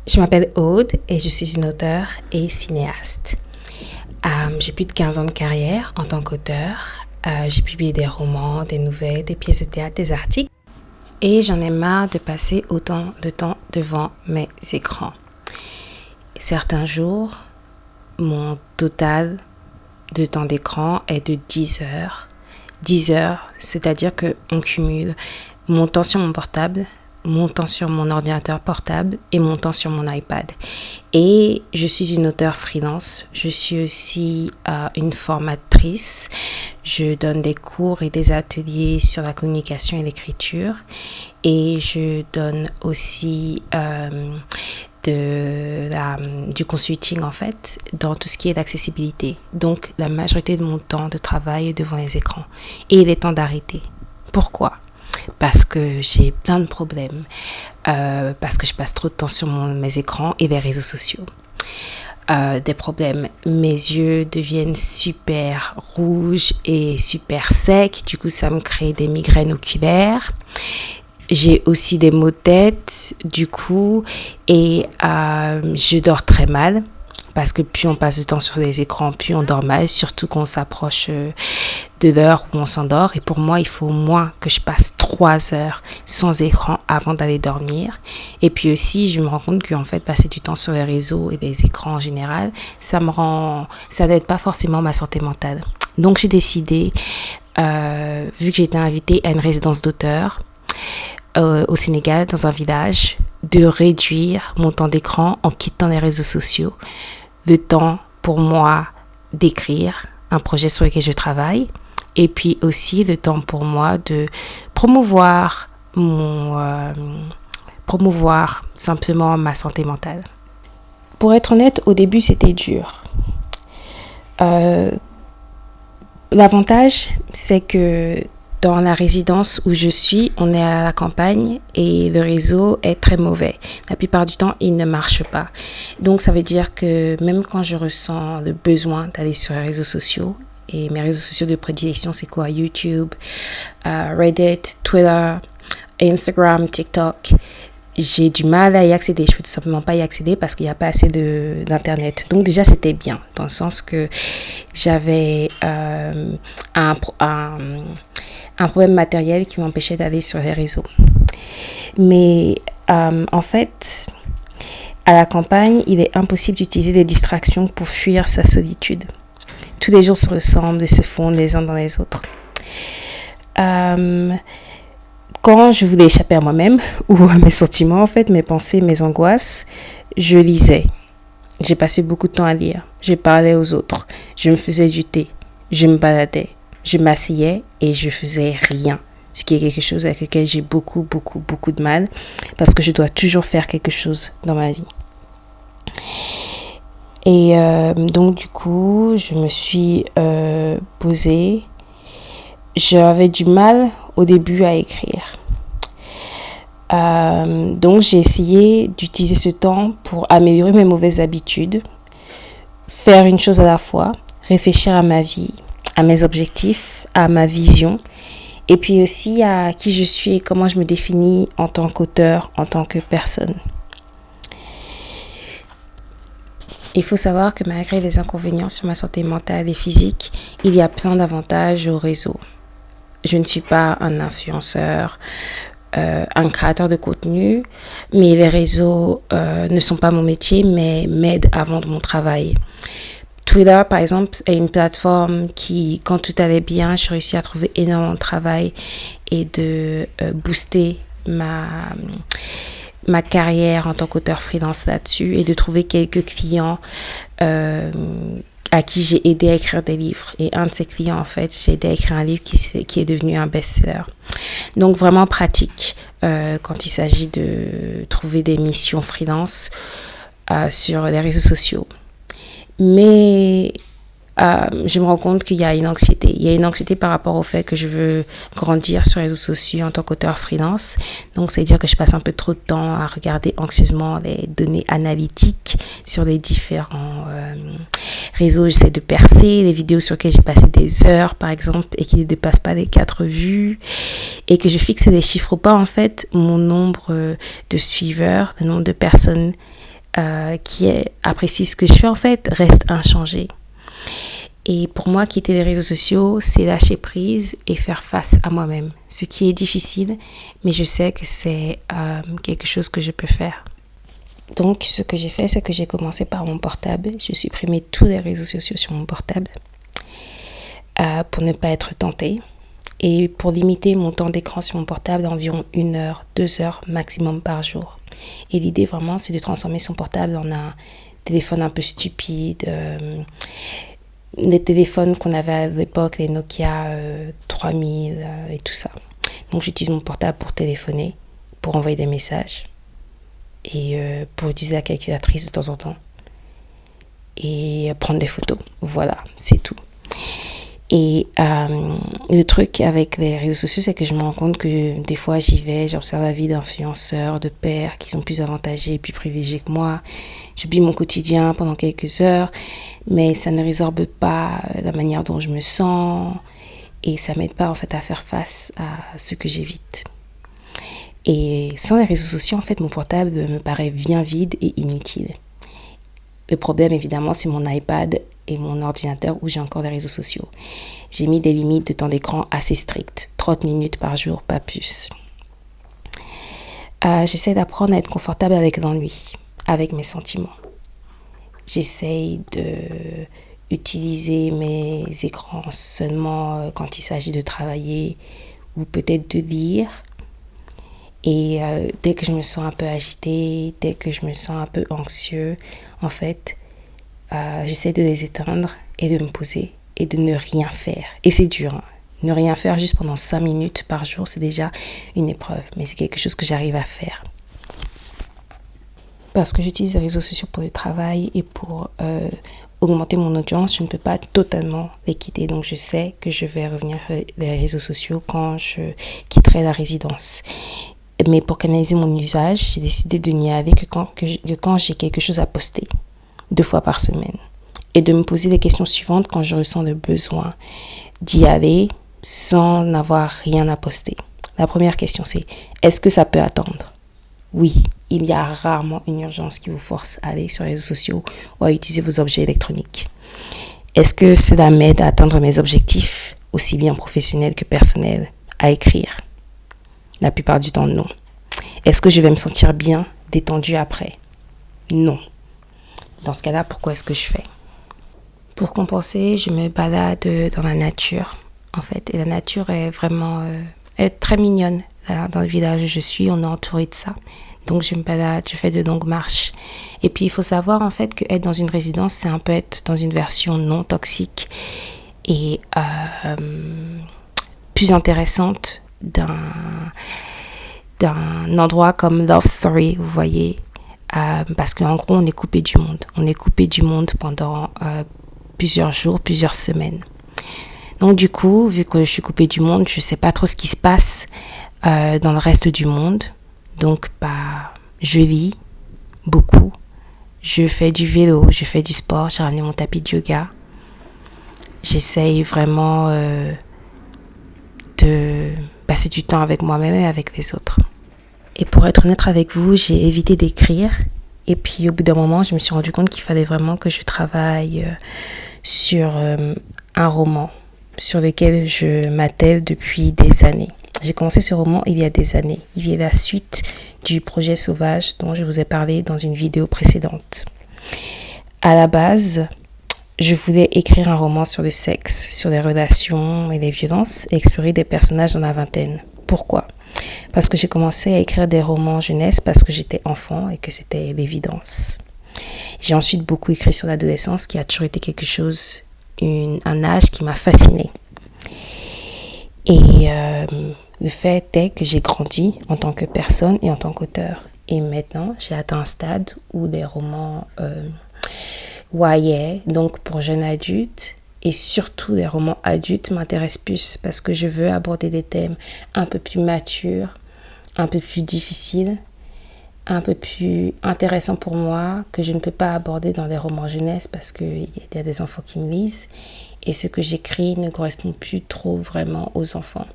Je m'appelle Aude et je suis une auteure et cinéaste. J'ai plus de 15 ans de carrière en tant qu'auteur. J'ai publié des romans, des nouvelles, des pièces de théâtre, des articles. Et j'en ai marre de passer autant de temps devant mes écrans. Certains jours, mon total de temps d'écran est de 10 heures. 10 heures, c'est-à-dire qu'on cumule mon temps sur mon portable, mon temps sur mon ordinateur portable et mon temps sur mon iPad. Et je suis une auteure freelance. Je suis aussi une formatrice. Je donne des cours et des ateliers sur la communication et l'écriture. Et je donne aussi du consulting en fait dans tout ce qui est d'accessibilité. Donc la majorité de mon temps de travail est devant les écrans. Et il est temps d'arrêter. Pourquoi ? Parce que j'ai plein de problèmes, parce que je passe trop de temps sur mes écrans et les réseaux sociaux. Des problèmes, mes yeux deviennent super rouges et super secs, du coup ça me crée des migraines oculaires. J'ai aussi des maux de tête, du coup, et je dors très mal. Parce que plus on passe de temps sur les écrans, plus on dort mal, surtout qu'on s'approche de l'heure où on s'endort. Et pour moi, il faut au moins que je passe 3 heures sans écran avant d'aller dormir. Et puis aussi, je me rends compte qu'en fait, passer du temps sur les réseaux et les écrans en général, ça n'aide pas forcément ma santé mentale. Donc j'ai décidé, vu que j'étais invitée à une résidence d'auteur au Sénégal, dans un village, de réduire mon temps d'écran en quittant les réseaux sociaux. Le temps pour moi d'écrire un projet sur lequel je travaille et puis aussi le temps pour moi de promouvoir simplement ma santé mentale. Pour être honnête, au début c'était dur. L'avantage c'est que dans la résidence où je suis, on est à la campagne et le réseau est très mauvais. La plupart du temps, il ne marche pas. Donc, ça veut dire que même quand je ressens le besoin d'aller sur les réseaux sociaux, et mes réseaux sociaux de prédilection, c'est quoi? YouTube, Reddit, Twitter, Instagram, TikTok. J'ai du mal à y accéder. Je peux tout simplement pas y accéder parce qu'il n'y a pas assez d'internet. Donc déjà, c'était bien, dans le sens que j'avais un problème matériel qui m'empêchait d'aller sur les réseaux. Mais en fait, à la campagne, il est impossible d'utiliser des distractions pour fuir sa solitude. Tous les jours se ressemblent et se fondent les uns dans les autres. Quand je voulais échapper à moi-même ou à mes sentiments, en fait, mes pensées, mes angoisses, je lisais. J'ai passé beaucoup de temps à lire. Je parlais aux autres. Je me faisais du thé. Je me baladais. Je m'asseyais et je faisais rien. Ce qui est quelque chose avec lequel j'ai beaucoup de mal. Parce que je dois toujours faire quelque chose dans ma vie. Et donc du coup, je me suis posée. J'avais du mal au début à écrire. Donc j'ai essayé d'utiliser ce temps pour améliorer mes mauvaises habitudes. Faire une chose à la fois. Réfléchir à ma vie, à mes objectifs, à ma vision, et puis aussi à qui je suis et comment je me définis en tant qu'auteur, en tant que personne. Il faut savoir que malgré les inconvénients sur ma santé mentale et physique, il y a plein d'avantages au réseau. Je ne suis pas un influenceur, un créateur de contenu, mais les réseaux ne sont pas mon métier, mais m'aident à vendre mon travail. Twitter, par exemple, est une plateforme qui, quand tout allait bien, j'ai réussi à trouver énormément de travail et de booster ma carrière en tant qu'auteur freelance là-dessus et de trouver quelques clients à qui j'ai aidé à écrire des livres. Et un de ces clients, en fait, j'ai aidé à écrire un livre qui est devenu un best-seller. Donc, vraiment pratique quand il s'agit de trouver des missions freelance sur les réseaux sociaux. Mais je me rends compte qu'il y a une anxiété. Il y a une anxiété par rapport au fait que je veux grandir sur les réseaux sociaux en tant qu'auteur freelance. Donc, c'est-à-dire que je passe un peu trop de temps à regarder anxieusement les données analytiques sur les différents réseaux. J'essaie de percer les vidéos sur lesquelles j'ai passé des heures, par exemple, et qui ne dépassent pas les 4 vues. Et que je fixe les chiffres pas, en fait, mon nombre de suiveurs, le nombre de personnes apprécie ce que je fais en fait reste inchangé. Et pour moi, quitter les réseaux sociaux, c'est lâcher prise et faire face à moi-même. Ce qui est difficile, mais je sais que c'est quelque chose que je peux faire. Donc, ce que j'ai fait, c'est que j'ai commencé par mon portable. Je supprimé tous les réseaux sociaux sur mon portable pour ne pas être tentée. Et pour limiter mon temps d'écran sur mon portable d'environ 1 heure, 2 heures maximum par jour. Et l'idée vraiment, c'est de transformer son portable en un téléphone un peu stupide. Les téléphones qu'on avait à l'époque, les Nokia 3000 et tout ça. Donc j'utilise mon portable pour téléphoner, pour envoyer des messages et pour utiliser la calculatrice de temps en temps et prendre des photos. Voilà, c'est tout. Et le truc avec les réseaux sociaux, c'est que je me rends compte que des fois j'y vais, j'observe la vie d'influenceurs, de pères qui sont plus avantagés et plus privilégiés que moi. J'oublie mon quotidien pendant quelques heures, mais ça ne résorbe pas la manière dont je me sens et ça m'aide pas en fait à faire face à ce que j'évite. Et sans les réseaux sociaux, en fait, mon portable me paraît bien vide et inutile. Le problème, évidemment, c'est mon iPad et mon ordinateur où j'ai encore les réseaux sociaux. J'ai mis des limites de temps d'écran assez strictes, 30 minutes par jour, pas plus. J'essaie d'apprendre à être confortable avec l'ennui, avec mes sentiments. J'essaie d'utiliser mes écrans seulement quand il s'agit de travailler ou peut-être de lire. Et dès que je me sens un peu agitée, dès que je me sens un peu anxieux, en fait, j'essaie de les éteindre et de me poser et de ne rien faire. Et c'est dur, hein. Ne rien faire juste pendant 5 minutes par jour, c'est déjà une épreuve. Mais c'est quelque chose que j'arrive à faire. Parce que j'utilise les réseaux sociaux pour le travail et pour augmenter mon audience, je ne peux pas totalement les quitter. Donc je sais que je vais revenir sur les réseaux sociaux quand je quitterai la résidence. Mais pour canaliser mon usage, j'ai décidé de n'y aller que quand j'ai quelque chose à poster, 2 fois par semaine. Et de me poser les questions suivantes quand je ressens le besoin d'y aller sans n'avoir rien à poster. La première question, c'est: est-ce que ça peut attendre? Oui, il y a rarement une urgence qui vous force à aller sur les réseaux sociaux ou à utiliser vos objets électroniques. Est-ce que cela m'aide à atteindre mes objectifs, aussi bien professionnels que personnels, à écrire? La plupart du temps, non. Est-ce que je vais me sentir bien, détendue après? Non. Dans ce cas-là, pourquoi est-ce que je fais? Pour compenser, je me balade dans la nature, en fait. Et la nature est vraiment est très mignonne. Là, dans le village où je suis, on est entouré de ça. Donc, je me balade, je fais de longues marches. Et puis, il faut savoir, en fait, qu'être dans une résidence, c'est un peu être dans une version non toxique et plus intéressante d'un endroit comme Love Story, vous voyez. Parce qu'en gros, on est coupé du monde. On est coupé du monde pendant plusieurs jours, plusieurs semaines. Donc du coup, vu que je suis coupée du monde, je ne sais pas trop ce qui se passe dans le reste du monde. Donc je lis beaucoup. Je fais du vélo, je fais du sport, j'ai ramené mon tapis de yoga. J'essaye vraiment de passer du temps avec moi-même et avec les autres. Et pour être honnête avec vous, j'ai évité d'écrire. Et puis au bout d'un moment, je me suis rendu compte qu'il fallait vraiment que je travaille sur un roman sur lequel je m'attelle depuis des années. J'ai commencé ce roman il y a des années. Il est la suite du projet Sauvage dont je vous ai parlé dans une vidéo précédente. À la base, je voulais écrire un roman sur le sexe, sur les relations et les violences et explorer des personnages dans la vingtaine. Pourquoi ? Parce que j'ai commencé à écrire des romans jeunesse parce que j'étais enfant et que c'était l'évidence. J'ai ensuite beaucoup écrit sur l'adolescence qui a toujours été quelque chose, un âge qui m'a fascinée. Et le fait est que j'ai grandi en tant que personne et en tant qu'auteur. Et maintenant, j'ai atteint un stade où des romans YA, donc pour jeunes adultes, et surtout les romans adultes m'intéressent plus parce que je veux aborder des thèmes un peu plus matures, un peu plus difficiles, un peu plus intéressants pour moi que je ne peux pas aborder dans des romans jeunesse parce qu'il y a des enfants qui me lisent et ce que j'écris ne correspond plus trop vraiment aux enfants.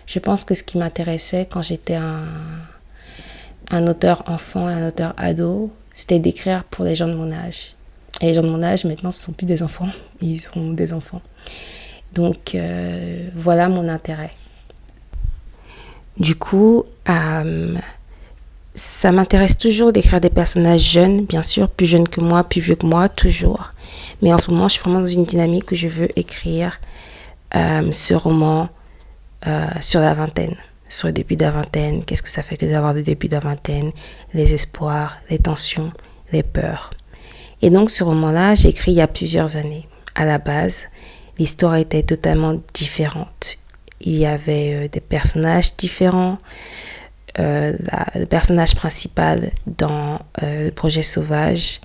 Je pense que ce qui m'intéressait quand j'étais un auteur enfant et un auteur ado, c'était d'écrire pour les gens de mon âge. Et les gens de mon âge, maintenant, ce ne sont plus des enfants, ils sont des enfants. Donc, voilà mon intérêt. Du coup, ça m'intéresse toujours d'écrire des personnages jeunes, bien sûr, plus jeunes que moi, plus vieux que moi, toujours. Mais en ce moment, je suis vraiment dans une dynamique où je veux écrire ce roman sur la vingtaine, sur le début de la vingtaine. Qu'est-ce que ça fait que d'avoir le début de la vingtaine, les espoirs, les tensions, les peurs. Et donc, ce roman-là, j'ai écrit il y a plusieurs années. À la base, l'histoire était totalement différente. Il y avait des personnages différents. Le personnage principal dans le projet Sauvage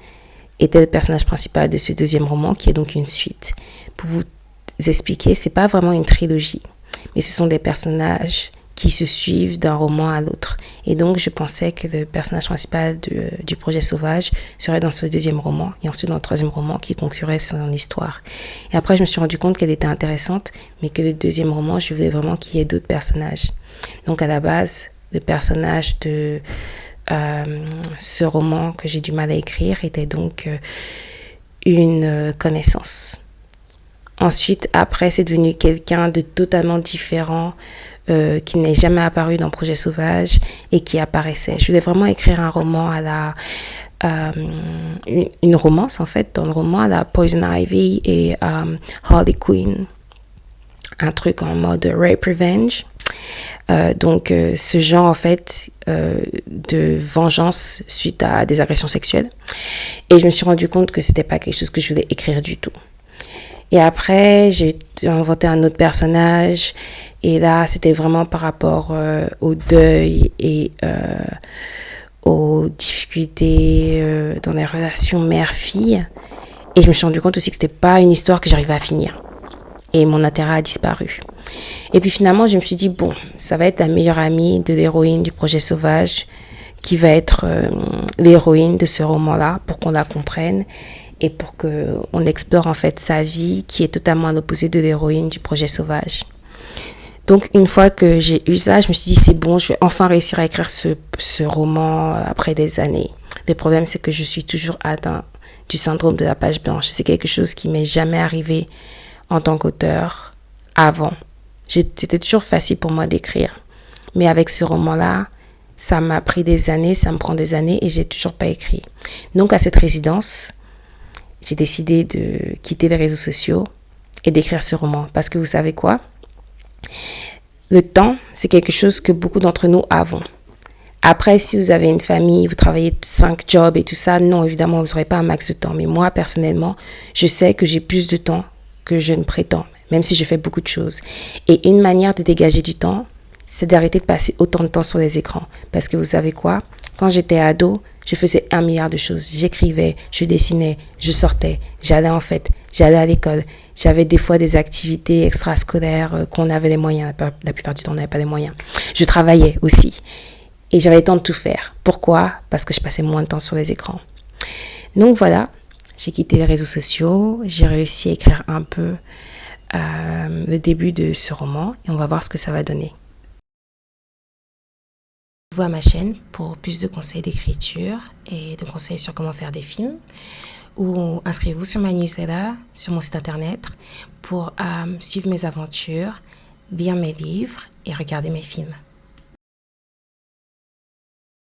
était le personnage principal de ce deuxième roman, qui est donc une suite. Pour vous expliquer, c'est pas vraiment une trilogie, mais ce sont des personnages qui se suivent d'un roman à l'autre. Et donc, je pensais que le personnage principal du projet Sauvage serait dans ce deuxième roman, et ensuite dans le troisième roman qui conclurait son histoire. Et après, je me suis rendu compte qu'elle était intéressante, mais que le deuxième roman, je voulais vraiment qu'il y ait d'autres personnages. Donc, à la base, le personnage de ce roman que j'ai du mal à écrire était donc une connaissance. Ensuite, après, c'est devenu quelqu'un de totalement différent, qui n'est jamais apparu dans Projet Sauvage et qui apparaissait. Je voulais vraiment écrire un roman à la... une romance, en fait, dans le roman à la Poison Ivy et Harley Quinn. Un truc en mode rape revenge. Donc, ce genre, en fait, de vengeance suite à des agressions sexuelles. Et je me suis rendu compte que c'était pas quelque chose que je voulais écrire du tout. Et après, j'ai inventé un autre personnage. Et là, c'était vraiment par rapport au deuil et aux difficultés dans les relations mère-fille. Et je me suis rendu compte aussi que c'était pas une histoire que j'arrivais à finir. Et mon intérêt a disparu. Et puis finalement, je me suis dit, bon, ça va être la meilleure amie de l'héroïne du projet Sauvage qui va être l'héroïne de ce roman-là pour qu'on la comprenne et pour qu'on explore en fait sa vie qui est totalement à l'opposé de l'héroïne du projet Sauvage. Donc une fois que j'ai eu ça, je me suis dit, c'est bon, je vais enfin réussir à écrire ce roman après des années. Le problème, c'est que je suis toujours atteinte du syndrome de la page blanche. C'est quelque chose qui m'est jamais arrivé en tant qu'auteur avant. C'était toujours facile pour moi d'écrire. Mais avec ce roman-là, ça m'a pris des années, ça me prend des années et j'ai toujours pas écrit. Donc à cette résidence, j'ai décidé de quitter les réseaux sociaux et d'écrire ce roman. Parce que vous savez quoi? Le temps, c'est quelque chose que beaucoup d'entre nous avons. Après, si vous avez une famille, vous travaillez 5 jobs et tout ça, non, évidemment, vous n'aurez pas un max de temps. Mais moi, personnellement, je sais que j'ai plus de temps que je ne prétends, même si je fais beaucoup de choses. Et une manière de dégager du temps, c'est d'arrêter de passer autant de temps sur les écrans. Parce que vous savez quoi? Quand j'étais ado, je faisais 1 milliard de choses. J'écrivais, je dessinais, je sortais, j'allais en fête, j'allais à l'école. J'avais des fois des activités extrascolaires qu'on avait les moyens. La plupart du temps, on n'avait pas les moyens. Je travaillais aussi. Et j'avais le temps de tout faire. Pourquoi? Parce que je passais moins de temps sur les écrans. Donc voilà, j'ai quitté les réseaux sociaux. J'ai réussi à écrire un peu le début de ce roman. Et on va voir ce que ça va donner. Vous à ma chaîne pour plus de conseils d'écriture et de conseils sur comment faire des films. Ou inscrivez-vous sur ma newsletter, sur mon site internet pour suivre mes aventures, lire mes livres et regarder mes films.